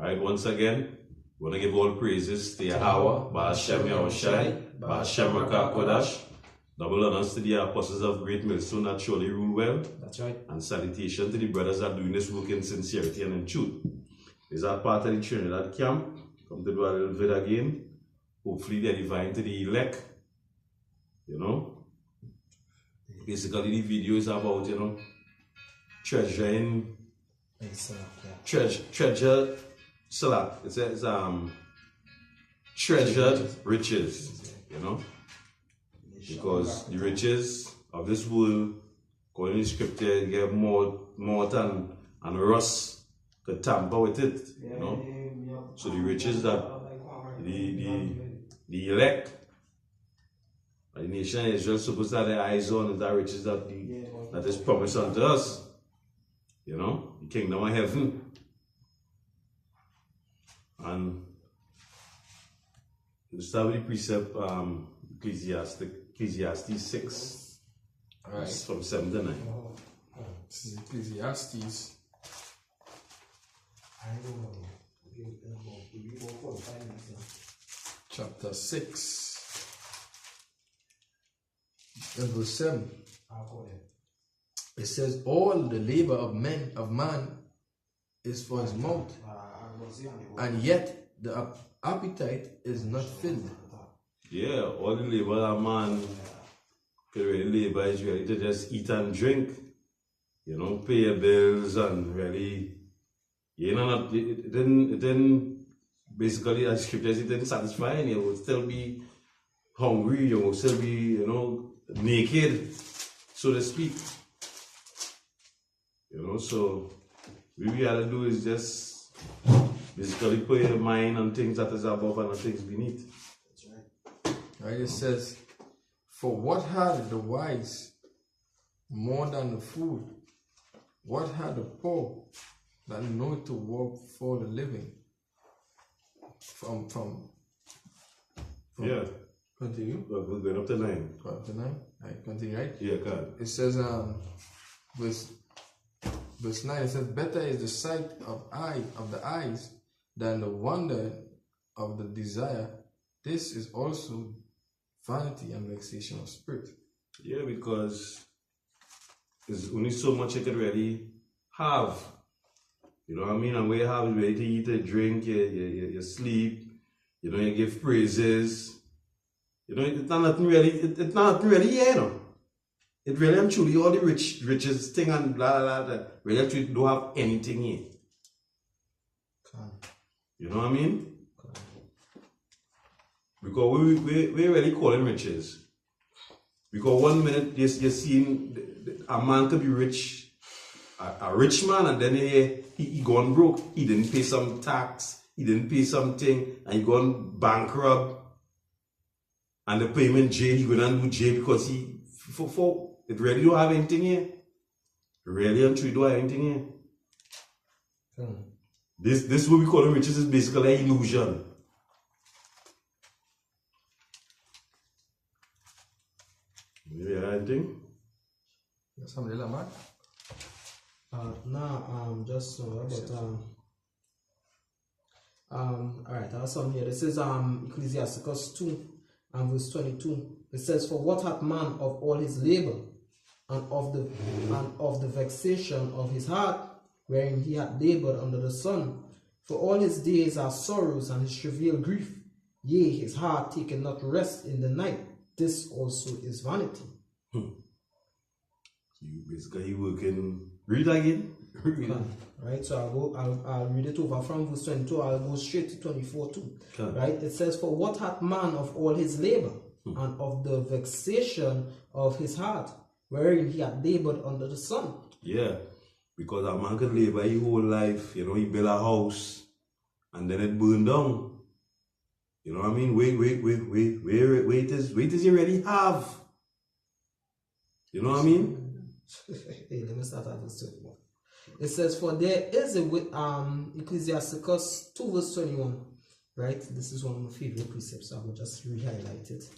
Alright, once again, we want to give all praises to Yahweh, Ba'ashem Yahushai, Ba'ashem Rakah Kodash. Double honors to the apostles of Great Millstone that surely rule well. That's right. And salutation to the brothers that are doing this work in sincerity and in truth. Is that part of the Trinidad camp? Come to do a little bit again. Hopefully they're divine to the elect. You know? Basically the video is about, you know, treasuring. Treasure Salah. It says treasured riches, you know? Because the riches of this world, according to scripture, get more than and rust to tamper with it, you know? So the riches that the elect, the nation of Israel supposed to have their eyes on is that riches that is promised unto us. You know, the kingdom of heaven. And we start with the precept Ecclesiastes 6. Right. From 7 to 9. This is Ecclesiastes. Chapter 6. And verse 7. It says, all the labor of man is for his mouth, and yet the appetite is not filled. Yeah, all the labor of man can really labor is really to just eat and drink, you know, pay your bills and really, you know, it didn't basically, as scriptures, it didn't satisfy you. You will still be hungry, you will still be, you know, naked, so to speak. You know, so what we gotta do is just basically put your mind on things that is above and on things beneath. That's right. Right, it says, for what had the wise more than the fool? What had the poor that know to work for the living? From yeah. Continue. We're going up to 9. Go up to 9. Right, continue, right? Yeah, God. It says, Verse 9, it says, better is the sight of the eyes than the wonder of the desire. This is also vanity and vexation of spirit. Yeah, because there's only so much you can really have. You know what I mean? And what you have is ready to eat, to drink, you sleep, you know, you give praises. You know, it's not nothing really here, you know. It really and truly all the riches thing and blah blah blah that really actually don't have anything here. You know what I mean? Because we really calling riches. Because one minute you're seeing a man could be rich, a rich man, and then he gone broke. He didn't pay some tax, he didn't pay something, and he gone bankrupt. And the payment jail, he gonna do jail because it really don't have anything here. Really and truly don't have anything here. This what we call riches is basically an illusion. You have anything? Somebody like Mark? Just alright, I have some here. This is Ecclesiastes 2 and verse 22. It says, for what hath man of all his labor, and of the vexation of his heart, wherein he hath labored under the sun? For all his days are sorrows, and his travail grief. Yea, his heart taketh not rest in the night. This also is vanity. You basically working. Read again. Right, so I'll read it over from verse 22. I'll go straight to 24 too. Right, it says, for what hath man of all his labor, and of the vexation of his heart, wherein he had labored under the sun? Yeah, because a man could labor his whole life, you know, he built a house and then it burned down. You know what I mean? Wait is you already have. You know what I mean? Hey, let me start at verse 21. It says, for there is Ecclesiastes 2 verse 21. Right? This is one of my favorite precepts, so I will just re-highlight it.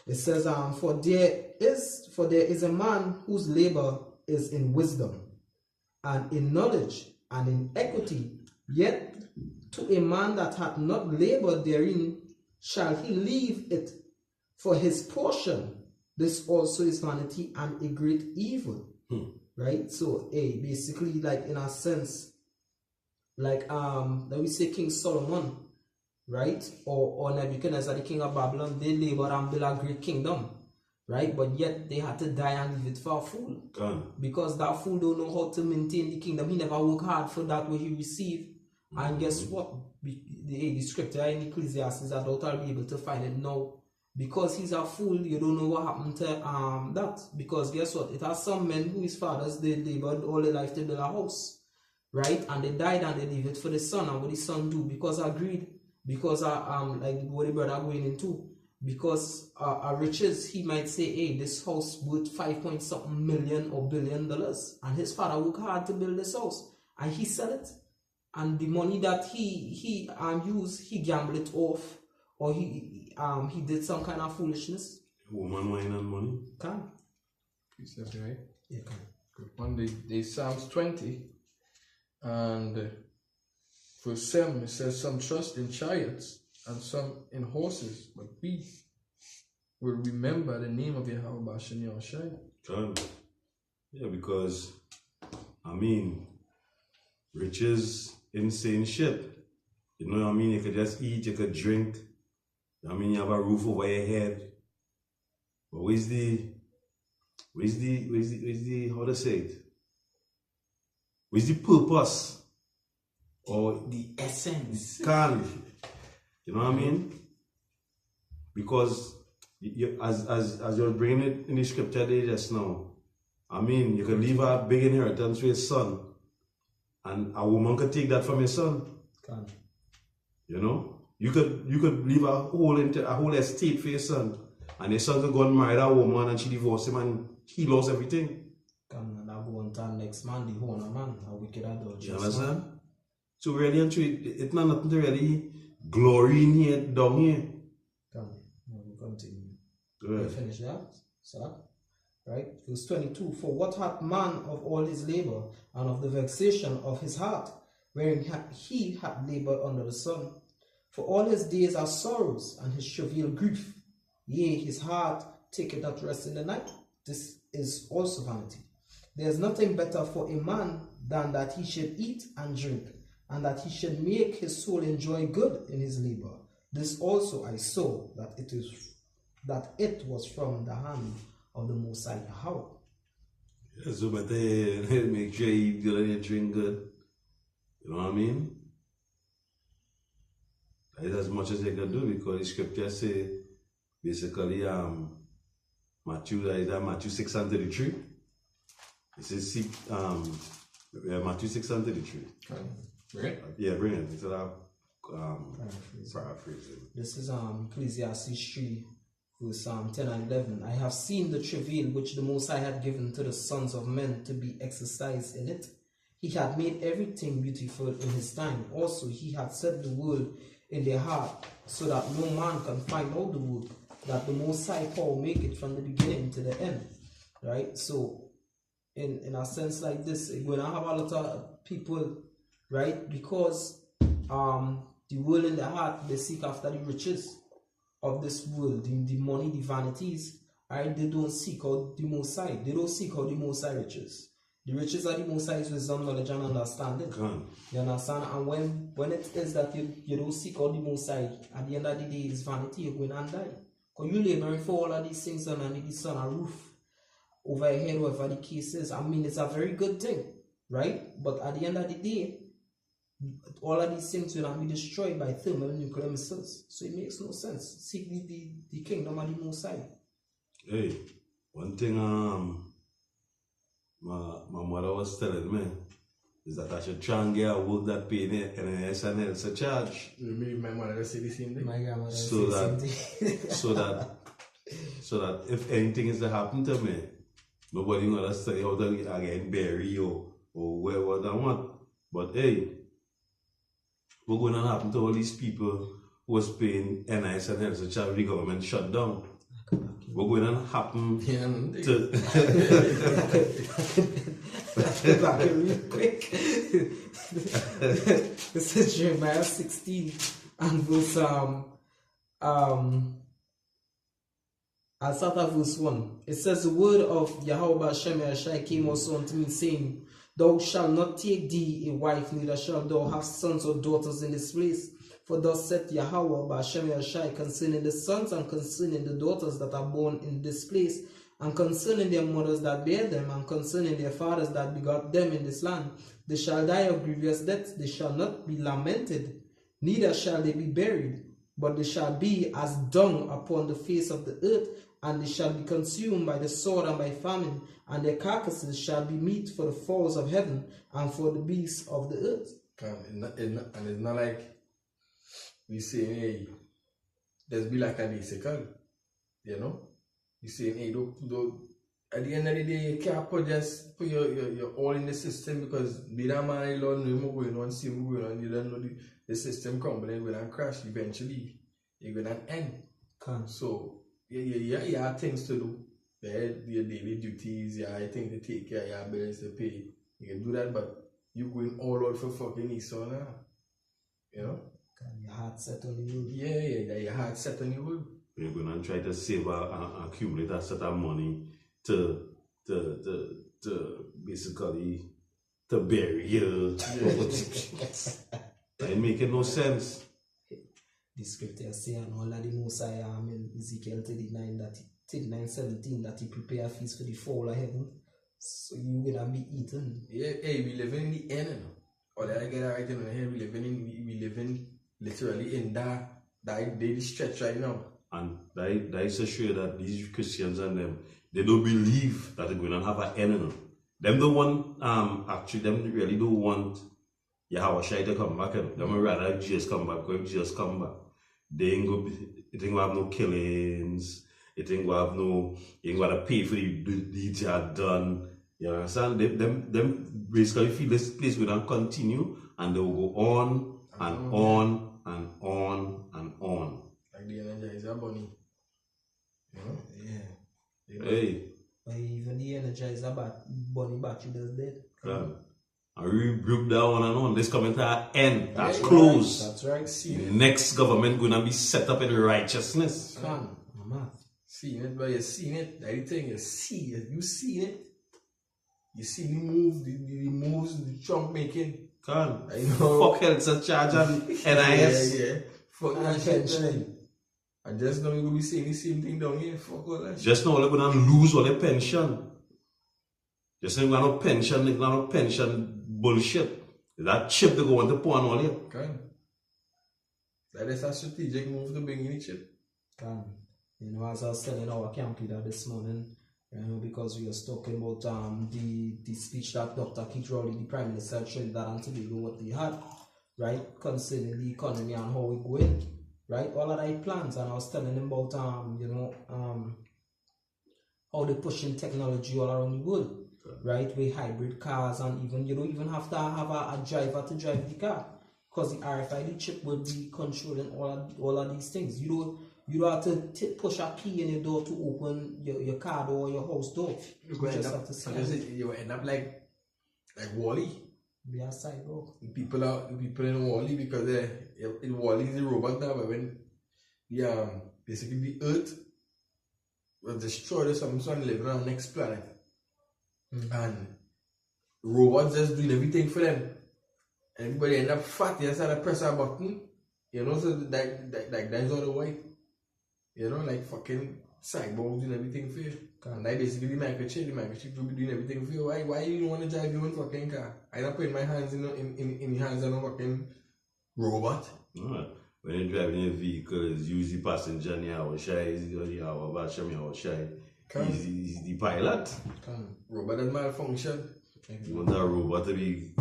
It says, for there is a man whose labor is in wisdom, and in knowledge, and in equity, yet To a man that hath not labored therein shall he leave it for his portion. This also is vanity and a great evil. Right? So basically, like, in a sense, like that we say King Solomon, right, or Nebuchadnezzar, the king of Babylon, they labored and built a great kingdom, right? But yet they had to die and leave it for a fool. Because that fool don't know how to maintain the kingdom. He never worked hard for that what he received. And guess what? The scripture in Ecclesiastes, I doubt I'll be able to find it now. Because he's a fool, you don't know what happened to that. Because guess what? It has some men who his fathers, they labored all their life to build a house, right? And they died and they leave it for the son. And what the son do? Because of greed, because like what the brother going into, because riches, he might say, hey, this house worth 5 point something million or $1 billion, and his father worked hard to build this house, and he sell it, and the money that he used, he gambled it off, or he did some kind of foolishness. Woman, wine, and money. Can. Is that right? Yeah, can. Good one. The Psalms 20 and verse 7, it says, some trust in chariots and some in horses, but we will remember the name of Yahweh Bashem Yahushai. Can. Yeah, because, I mean, riches, insane shit. You know what I mean? You could just eat, you could drink. I mean, you have a roof over your head. But where's the, how to say it? Where's the purpose? Or The essence. can, you know what I mean? Because as you're bringing it in the scripture there just now, I mean, you could leave a big inheritance for your son, and a woman could take that from your son. Can. You know, you could leave a whole estate for your son, and your son could go and marry that woman, and she divorced him, and he lost everything. Can, and I go on to next man, the owner man, a wicked adulterous. You understand? So really and truly, it's not nothing to really glory in here, down here. Can. We continue. Good. We finish that, sir. Right? Verse 22. For what hath man of all his labor, and of the vexation of his heart, wherein he hath labored under the sun? For all his days are sorrows, and his travail grief. Yea, his heart taketh not rest in the night. This is also vanity. There is nothing better for a man than that he should eat and drink, and that he should make his soul enjoy good in his labor. This also I saw, that it was from the hand of the Most High Yahweh. Yeah, so but they make sure you eat good and you drink good. You know what I mean? That is as much as they can do, because the scripture say basically Matthew 6 and 33. It says Matthew 6 and 33. Right? Yeah, bring it. Instead of paraphrasing. This is Ecclesiastes 3, verse 10 and 11. I have seen the travail which the Most High had given to the sons of men to be exercised in it. He had made everything beautiful in his time. Also, he had set the word in their heart, so that no man can find out the word, that the Most High power make it from the beginning to the end. Right? So, in a sense like this, we're going to have a lot of people, right? Because the world in their heart, they seek after the riches of this world, the money, the vanities, right? They don't seek out the Most High. They don't seek out the Most High riches. The riches of the Most High is wisdom, knowledge, and understanding. You understand? And when it is that you don't seek out the Most High, at the end of the day, it's vanity. You're going and die. Because you're laboring for all of these things underneath the sun, a roof over your head, whatever the case is. I mean, it's a very good thing, right? But at the end of the day, all of these things will not be destroyed by thermal nuclear missiles. So it makes no sense. Seek the kingdom of the Most High. Hey, one thing my mother was telling me is that I should try and get a work that pay NIS and health surcharge. Maybe my mother say the same thing. My grandmother So said the same thing. so that if anything is to happen to me, nobody gonna study how to again bury or what I want. But hey, what's going to happen to all these people who was paying NIS and health surcharge? The government shut down. We're going to happen Yeah, and to Back here real quick. This is Jeremiah 16 and verse I'll start at verse 1. It says, the word of Yahweh Hashem Yahshai came also unto me, saying, Thou shalt not take thee a wife, neither shalt thou have sons or daughters in this place. For thus saith Yahweh Hashem Yahshai concerning the sons and concerning the daughters that are born in this place, and concerning their mothers that bear them, and concerning their fathers that begot them in this land. They shall die of grievous death, they shall not be lamented, neither shall they be buried, but they shall be as dung upon the face of the earth, and they shall be consumed by the sword and by famine, and their carcasses shall be meat for the fowls of heaven, and for the beasts of the earth. and it's not like we say, hey, there's be like a bicycle, you know? You say, hey, don't, at the end of the day, you can't just put your all in the system, because be that man, you don't know what's going on, see what's going on, you don't know the system crumbling, will crash eventually. You're going to end. So, you have things to do. Your daily duties, you have things to take care, you have bills to pay. You can do that, but you're going all out for fucking Esau now. You know? Your heart set on the wood. Yeah, your heart set on the wood. We're going to try to save and accumulate a set of money to basically to bury you. It making no sense. The scripture say, and all of the Mosiah in Ezekiel 39:17 that he prepare a feast for the fowl of heaven, so you gonna be eaten. Yeah, hey, we live in the end, you know. Or that I get right in here, we living literally in that daily stretch right now. And that is to show you that these Christians and them, they don't believe that they're going to have an end. Them don't want, actually, them really don't want Yahweh to come back. Them would rather Jesus come back, because if Jesus come back, they ain't going to have no killings, it ain't going to pay for the deeds you have done. You understand? Them basically feel this place will not continue, and they will go on and on and on and on. Like the Energizer Bunny. You know? Yeah. Hey. But even the Energizer bunny battery does dead. And we rebuke that one and on. This coming to an end. That's close. That's right. See The next government gonna be set up in righteousness. Come, mama. Seen it, but you seen it. That's the thing, you see it. You seen it. You see the moves the Trump making. Can I know. fuck health charge and NIS. Yeah. Fuck And that shit. pension. I just know you're gonna be saying the same thing down here. Fuck all that shit. Just now they're gonna lose all their pension. Just now no pension, they no pension bullshit. That chip they go want to pawn all here. Can. That is a strategic move to bring in the chip. Come. You know, as I was telling our camp leader this morning, you know, because we was talking about the speech that Dr. Keith Rowley, the Prime Minister of Trinidad and Tobago, what they had, right, concerning the economy and how we going, right, all of that plans, and I was telling him about how they pushing technology all around the world, right, with hybrid cars, and even you don't even have to have a driver to drive the car, because the RFID chip will be controlling all of these things. You don't have to push a key in your door to open your car door or your house door. You just have to scan it. You will end up like Wall-E. Be a cyborg. People in Wall-E, because Wall-E is a robot now, but when basically the Earth was destroyed or something, living on the next planet. And robots just doing everything for them. Everybody end up fat, you just have to press a button, you know, so that's all the way. You know, like fucking cyborgs doing everything for you. And I basically the microchip will be doing everything for you. Why you don't want to drive your own fucking car? I don't put my hands in the hands of a fucking robot. Alright. When you're driving a vehicle, it's usually passenger and Yahweh Shai, he's the pilot. Robot that malfunction. You want that robot to be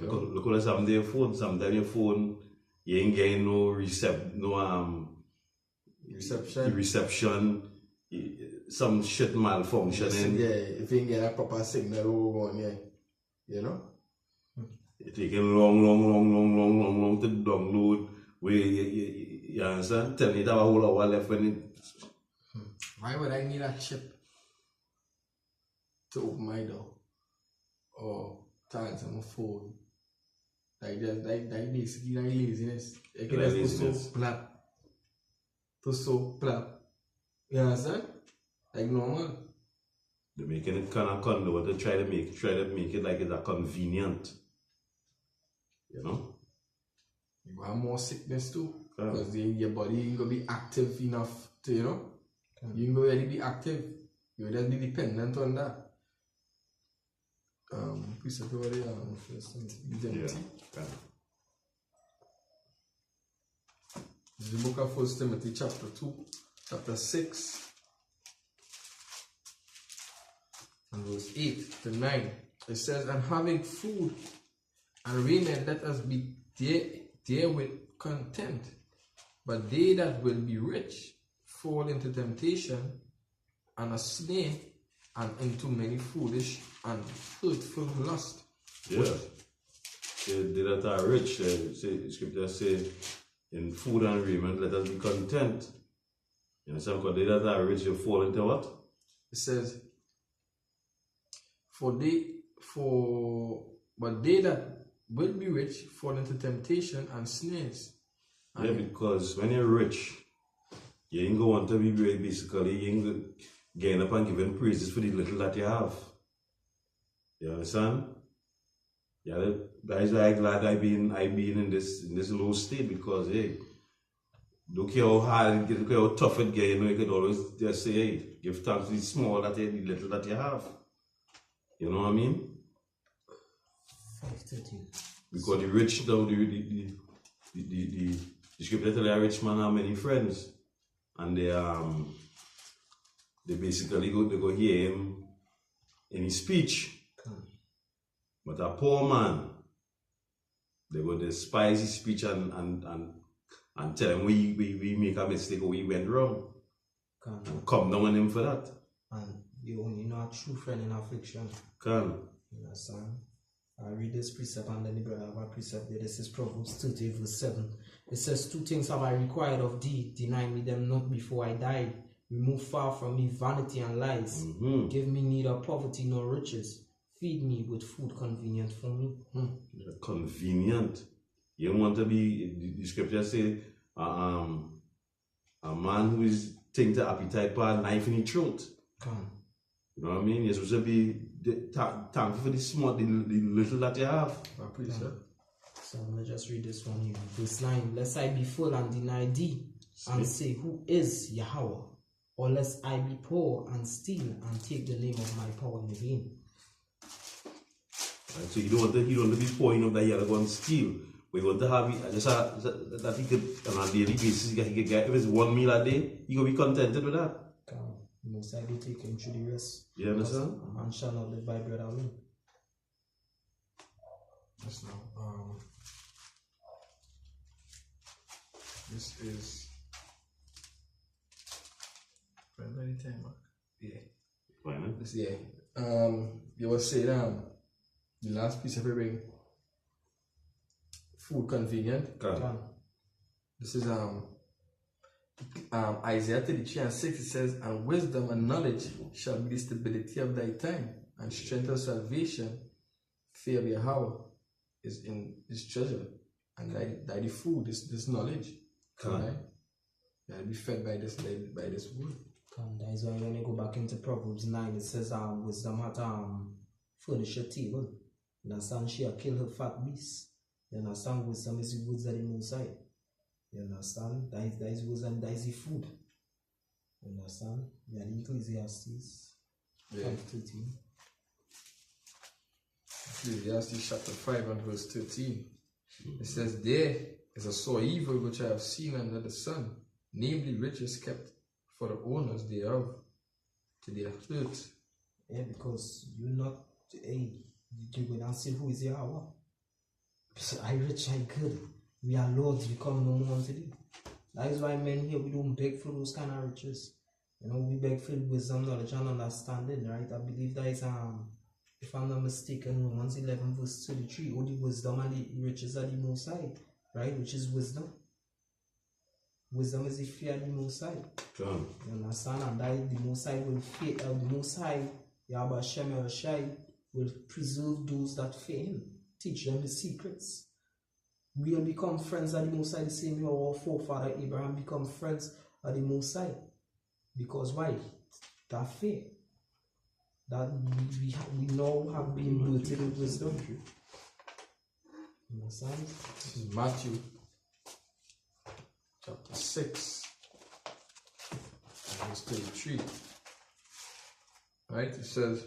look at some of their phone. Sometimes your phone you ain't getting no reception. Some shit malfunctioning. Yeah, if you ain't get a proper signal over on here, you know? It's taking long to download. Where You understand? Tell me that a whole hour left when it. Why would I need a chip to open my door or to answer my phone? Like basically like laziness. Like Like laziness. To so plap. You understand? Like normal. They're making it kind of condo. They try to make it like it's a convenient. You know? You have more sickness too. Yeah. Because your body ain't gonna be active enough to, you know? You ain't gonna really be active. You'll just be dependent on that. Precept over there, first Yeah. empty. Yeah. This is the book of 1 Timothy chapter 2, chapter 6, and verse 8 to 9. It says, and having food and raiment, let us be therewith content. But they that will be rich fall into temptation and a snare, and into many foolish and hurtful lust. Yeah. They that are rich, scripture say, in food and raiment, let us be content. You understand? Because they that are rich, they fall into what? It says, but they that will be rich fall into temptation and snares. Yeah, because when you're rich, you ain't going to want to be great, basically. You ain't going to gain up and giving praises for the little that you have. You understand? Yeah, guys, I'm glad I been in this low state because, hey, look how hard, look how tough it gets. You know, you could always just say, hey, give thanks to the small that you, the little that you have. You know what I mean? 5:13. Because the rich, the scripture tell you a rich man have many friends, and they basically go hear him in his speech. But a poor man, they go despise his speech and tell him we make a mistake or we went wrong. And come down on him for that. And you only know a true friend in affliction. Can. You understand? I read this precept and then the brother have a precept there. This is Proverbs 30 verse 7. It says, 2 things have I required of thee, deny me them not before I die. Remove far from me vanity and lies. Give me neither poverty nor riches. Feed me with food convenient for me. Convenient. You don't want to be, the scripture say, a man who is taking the appetite by a knife in his throat. You know what I mean? You're supposed to be thankful for the small, the little that you have. So let me just read this one here. Verse 9. Lest I be full and deny thee, and say, who is Yahweh? Or lest I be poor and steal and take the name of my power in vain. Right, so you don't want to be poor enough that you have to go and steal. But you want to have it just that he could, on a daily basis, he could get, if it's 1 meal a day, you can be contented with that. Most I do take him through the rest. You understand? A man shall not live by bread alone. Yes, now. This is. When the time, yeah. Why not? This you were saying the last piece of everything. Food convenient. Can. This is Isaiah 33 and 6. It says, and wisdom and knowledge shall be the stability of thy time, and strength of salvation. Fear of Yahweh is in this treasure, and thy the food is this knowledge. Right? You'll be fed by this word. That is why when you go back into Proverbs 9, it says wisdom had furnish a table. You understand? She had killed her fat beast. You understand? Wisdom is the goods of the Most High. You understand? That is wisdom, that is the food. You understand? Yeah, the Ecclesiastes 5:13. Ecclesiastes chapter 5 and verse 13. It says, there is a sore evil which I have seen under the sun, namely riches kept for the owners thereof, to their hurt. Yeah, because you're not, you go and say who is Yahweh. So I rich, I good. We are lords, we come no more unto thee. That is why men here, we don't beg for those kind of riches. You know, we beg for wisdom, knowledge, and understanding, right? I believe that is, if I'm not mistaken, Romans 11 verse 33, all the wisdom and the riches are the Most High, right? Which is wisdom. Wisdom is the fear of the Most High. Come. You understand? And that the Most High will fear, the Most High, Yahweh Shem El Shai, will preserve those that fear Him, teach them His secrets. We will become friends of the Most High the same way our forefather Abraham become friends of the Most High. Because why? That fear. That we now have been rooted in wisdom. You understand? This is Matthew chapter 6, verse 33. Right? It says,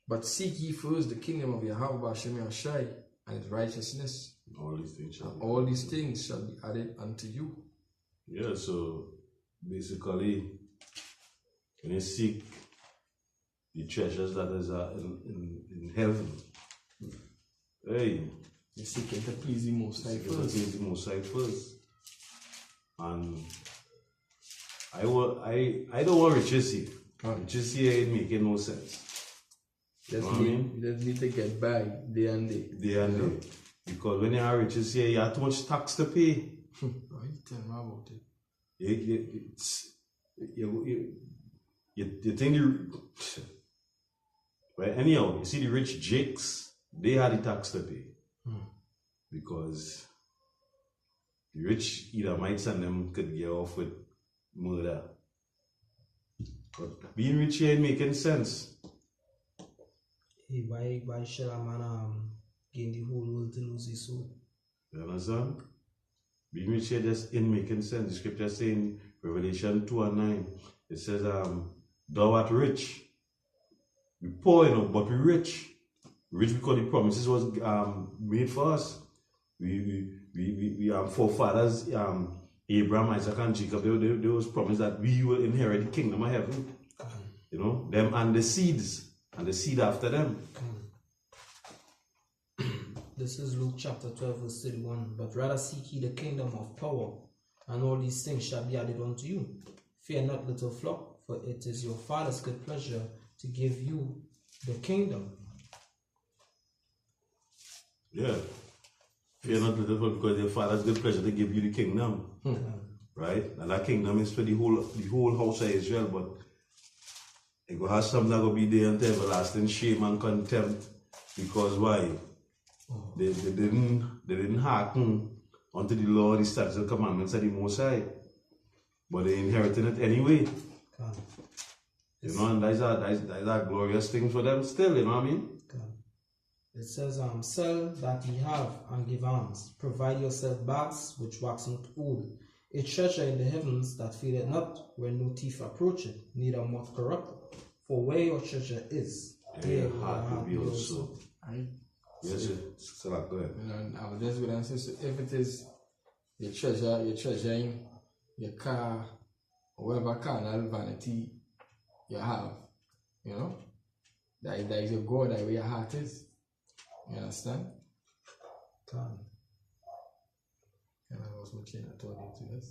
but seek ye first the kingdom of Yahweh Hashem Yahshai and his righteousness, All these things shall and all these things shall be added unto you. Yeah, so basically, when you seek the treasures that is in heaven, hey, You're seeking to please the Most High first. please the Most High first. And I don't want riches here. Riches here ain't making no sense. You know what I mean? You just need to get by day and day. Day and day. Because when you have riches here, you have too much tax to pay. Oh, you tell me about it. You think well, anyhow, you see the rich jakes, they had the tax to pay. Because the rich Edomites and them could get off with murder. But being rich here ain't making sense. Hey, why should a man gain the whole world to lose his soul? You understand? Being rich here just ain't making sense. The scripture saying Revelation 2:9, it says, thou art rich. We poor, you know, but we rich. Rich because the promises was made for us. We forefathers, Abraham, Isaac, and Jacob, they was promised that we will inherit the kingdom of heaven. You know, them and the seeds, and the seed after them. This is Luke chapter 12, verse 31. But rather seek ye the kingdom of power, and all these things shall be added unto you. Fear not, little flock, for it is your Father's good pleasure to give you the kingdom. Yeah. Fear not, little flock, because your Father's good pleasure to give you the kingdom. Right? And that kingdom is for the whole house of Israel, but it will have some that will be there unto everlasting shame and contempt. Because why? They didn't hearken unto the law, the statutes, and commandments of the Most High. But they inherited it anyway. You know, and that's a glorious thing for them still, you know what I mean? It says, sell that ye have and give alms. Provide yourself bags which wax not old, a treasure in the heavens that faileth not, where no thief approacheth, neither moth corrupt. For where your treasure is, there your heart will be also. Right? Yes, so go ahead. I was just going to say, so if it is your treasure in your car, or whatever carnal vanity you have, you know, that is your God, that where your heart is. You understand? And I was watching a thought into this.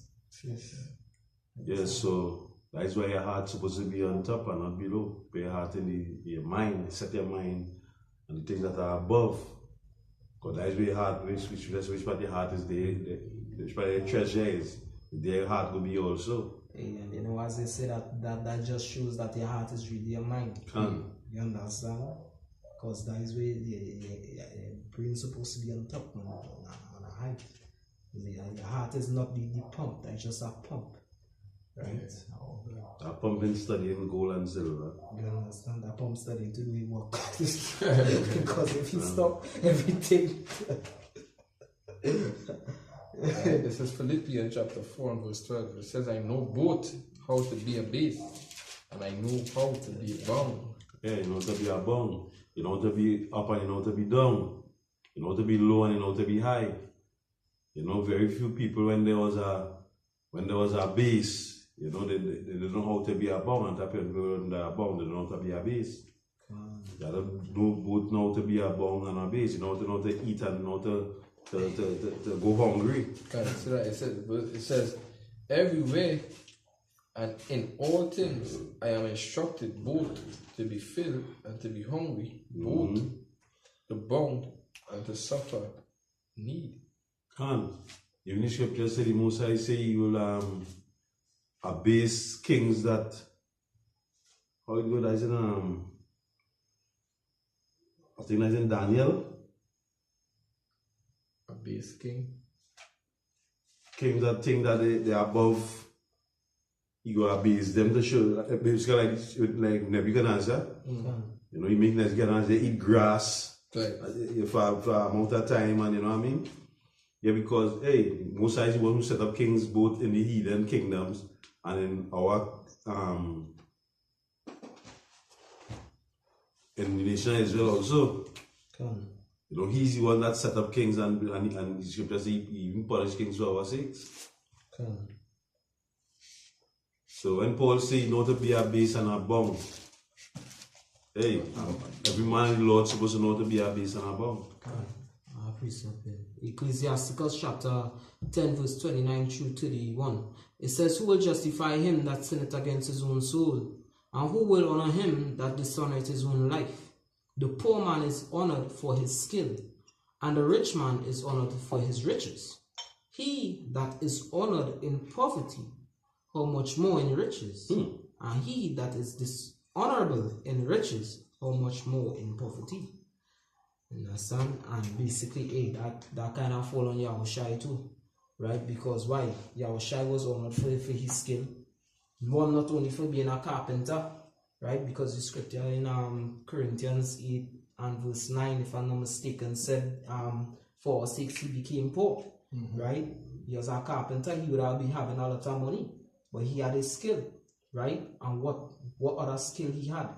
Yes, so that's why your heart's supposed to be on top and not below. Put your heart in your mind, set your mind on the things that are above. Because that's where your heart, which part your heart is there, which part your treasure is, there your heart will be also. And you know, as they say, that just shows that your heart is really your mind. You understand? Because that is where the brain is supposed to be on top, on a height. Your heart is not the pump, that's just a pump. Right? A pump in studying gold and silver. You understand? That pump studying to do it work. Because if you stop everything. This is Philippians chapter 4 and verse 12. It says, I know both how to be abased and I know how to be bound. Yeah, you know how to be abound. You know how to be up and you know how to be down. You know how to be low and you know how to be high. You know, very few people when there was a base, you know, they don't know how to be abound. And people when they're abound, they don't know how to be a base. You both know how to be abound and a base. You know how to eat and know how to go hungry. So that it says, everywhere and in all things I am instructed both to be filled and to be hungry, both to bound and to suffer need. Even the scripture say the Most High say he will abase kings that, how it go, that's in I think that's in Daniel. A base king. Kings that think that they're above, he go abase them to show, basically like Nebuchadnezzar. You know, he make Nebuchadnezzar eat grass Right. for amount of time, and you know what I mean? Yeah, because hey, Most High is the one who set up kings both in the heathen kingdoms and in our in the nation of Israel also. Come. You know, he's the one that set up kings and the scripture say he even punished kings for our sakes. Come. So when Paul say you know to be a base and a bound, hey, every man in the Lord supposed to know to be a base and a bound. I appreciate it. Ecclesiasticus chapter 10 verse 29 through 31. It says, who will justify him that sinneth against his own soul? And who will honor him that dishonoureth his own life? The poor man is honoured for his skill, and the rich man is honoured for his riches. He that is honoured in poverty, how much more in riches? And he that is dishonourable in riches, how much more in poverty? You understand? And basically, hey, that kind of fall on Yahushai too, right? Because why? Yahushai was honored for his skill. One, not only for being a carpenter, right? Because the scripture in Corinthians 8 and verse 9, if I'm not mistaken, said, for our sakes he became poor, right? He was a carpenter, he would have been having a lot of money, but he had a skill, right? And what other skill he had?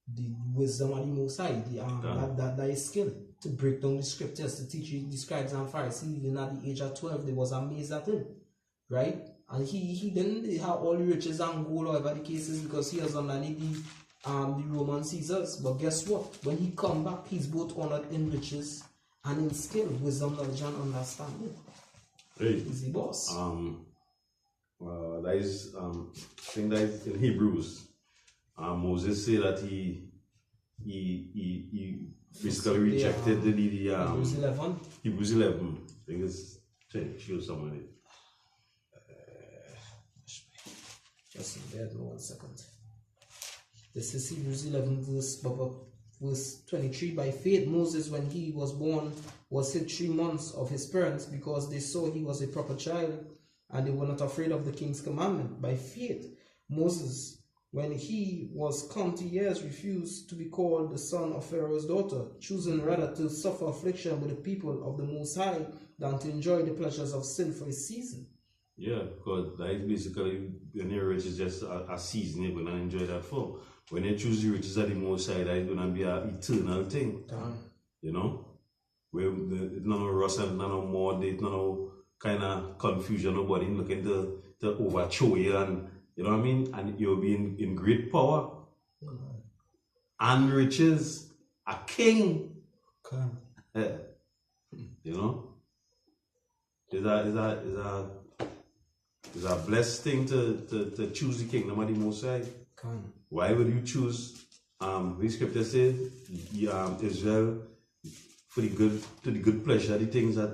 The wisdom of the Most High, that is skill to break down the scriptures, to teach you the scribes and Pharisees. Even at the age of 12, they was amazed at him, right? And he didn't have all the riches and gold or whatever the case is, because he was underneath the Roman Caesars. But guess what? When he come back, he's both honored in riches and in skill, wisdom, knowledge, and understanding. Hey, He's the boss. that is I think that is in Hebrews. Moses said that he basically rejected the Hebrews 11. Hebrews 11. I think it's show someone it. Just bear with me 1 second. This is Hebrews 11 verse 23. By faith Moses, when he was born, was hid 3 months of his parents, because they saw he was a proper child, and they were not afraid of the king's commandment. By faith Moses, when he was come to years, refused to be called the son of Pharaoh's daughter, choosing rather to suffer affliction with the people of the Most High than to enjoy the pleasures of sin for a season. Yeah, because that is basically when you're rich is just a season you're gonna enjoy that for. When you choose the riches at the Most High, that is gonna be an eternal thing. You know? Where none of rust and none of more date, none of kind of confusion, nobody looking to overthrow you, and you know what I mean? And you'll be in great power and riches, a king. Yeah. You know? It's a blessed thing to choose the kingdom of the Most High. Why would you choose? The scripture says, Israel for the good pleasure, the things that.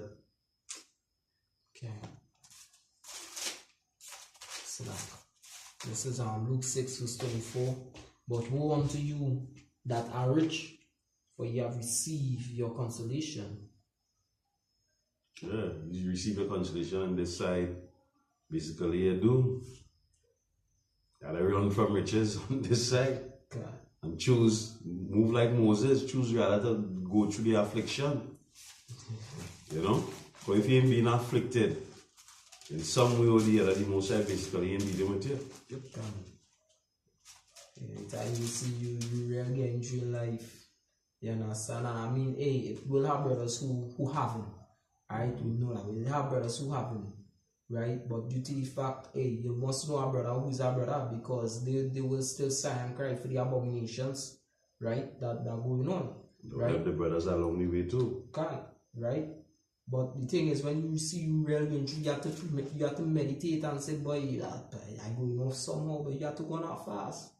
Okay. So this is Luke 6 verse 24. But woe unto you that are rich, for ye have received your consolation. Yeah, you receive your consolation on this side. Basically, you do. You gotta run from riches on this side. God. And move like Moses, choose rather to go through the affliction. You know? But if you ain't being afflicted, in some way or the other, the Most High basically ain't dealing with you. God. Anytime you see you really getting through life, you understand? And I mean, hey, we'll have brothers who haven't. Alright, we know that. We'll have brothers who haven't. Right? But due to the fact, hey, you must know a brother who is a brother, because they will still sigh and cry for the abominations, right? That going on. Right? Help the brothers along the way too. Can, right? But the thing is, when you see you really going through, you have to meditate and say, boy, I going off somehow, but you have to go on fast.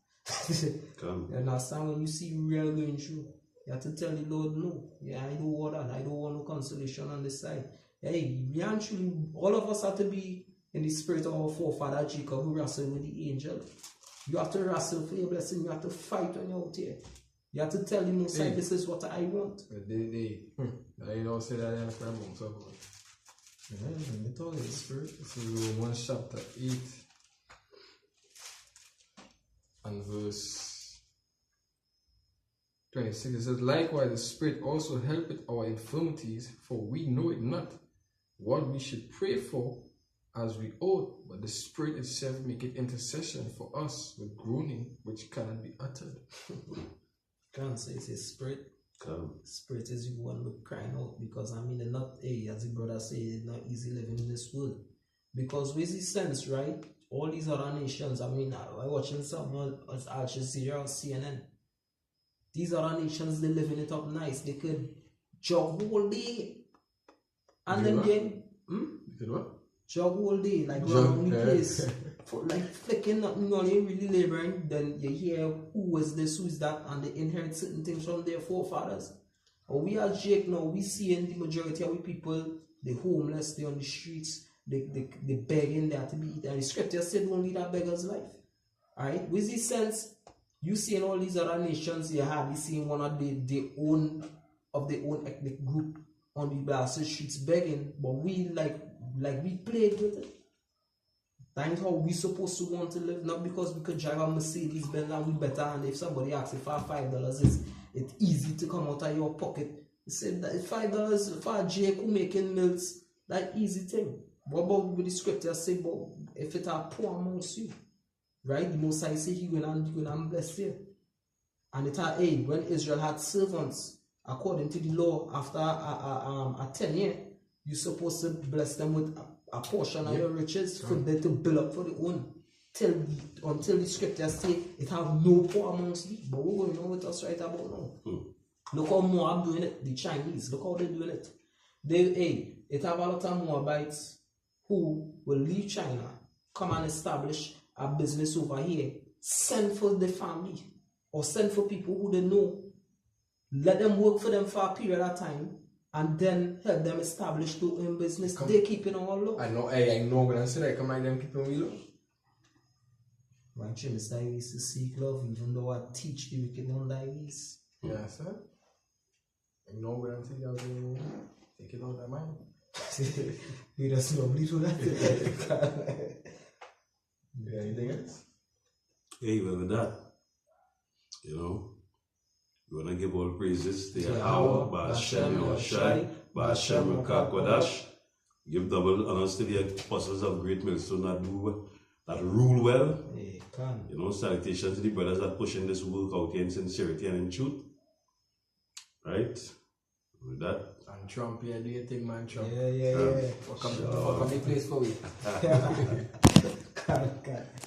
You understand? When you see you really going through, you have to tell the Lord, no, yeah, I don't want that. I don't want no consolation on this side. hey, we actually, all of us have to be in the spirit of our forefather Jacob who wrestled with the angel. You have to wrestle for your blessing. You have to fight when you're out here. You have to tell the Most High, this is what I want. I don't say that in the Bible. So, Yeah, it's all in the spirit. this is Romans chapter 8 and verse 26. It says, likewise, the Spirit also helpeth our infirmities, for we know it not what we should pray for as we ought, but the Spirit itself maketh intercession for us with groaning which cannot be uttered. Can't say it's a spirit. Come. Spirit is you one with crying out, because I mean, it's not, as the brother say, it's not easy living in this world. Because with this sense, right? All these other nations, I mean, I watching some as Al Jazeera or CNN. These other nations, they living it up nice. They could jog whole day, and then again, You could what? jog whole day, like around the place, for like flicking nothing on you, really laboring. Then you hear who is this, who is that, and they inherit certain things from their forefathers. But we are Jake now, we see in the majority of the people, the homeless, they on the streets, they begging there to be eaten. And the scripture said only that beggar's life. Alright, with this sense, you see in all these other nations, you hardly seeing one of their own ethnic group on the bastard streets begging, but we like we played with it. That's how we supposed to want to live, not because we could drive a Mercedes Benz and we better, and if somebody asks you for $5, it's easy to come out of your pocket. You said that $5 for a Jake who making mills, that easy thing. What about what the scripture say about if it are poor amongst you? Right? The Most High say he gonna bless you. And it are when Israel had servants, according to the law, after a 10 year, you're supposed to bless them with a portion of your riches for them to build up for their own. Until the scriptures say it have no poor amongst you. But we're going on with us right about now. Look how Moab doing it, the Chinese, look how they're doing it. It have a lot of Moabites who will leave China, come and establish a business over here, send for the family, or send for people who they know, let them work for them for a period of time, and then help them establish their own business. They keep it all low. I know when I say that, come on, them people we love. My dream is that I used to seek love, even though I teach the wicked one that is. Yeah, sir. I know when I say that, take it out of their mind. You just normally do that. Yeah, anything else? Hey, well, with that, you know, we want to give all praises to Yahweh, Ba'ashem Yahushai, Ba'ashem Kodash. Give double honors to the apostles of Great Millstone that rule well. Hey, can. You know, salutations to the brothers that pushing this work out here in sincerity and in truth. Right? With that. And Trump, yeah, do you think, man, Trump? Yeah. Fuck up the place for me.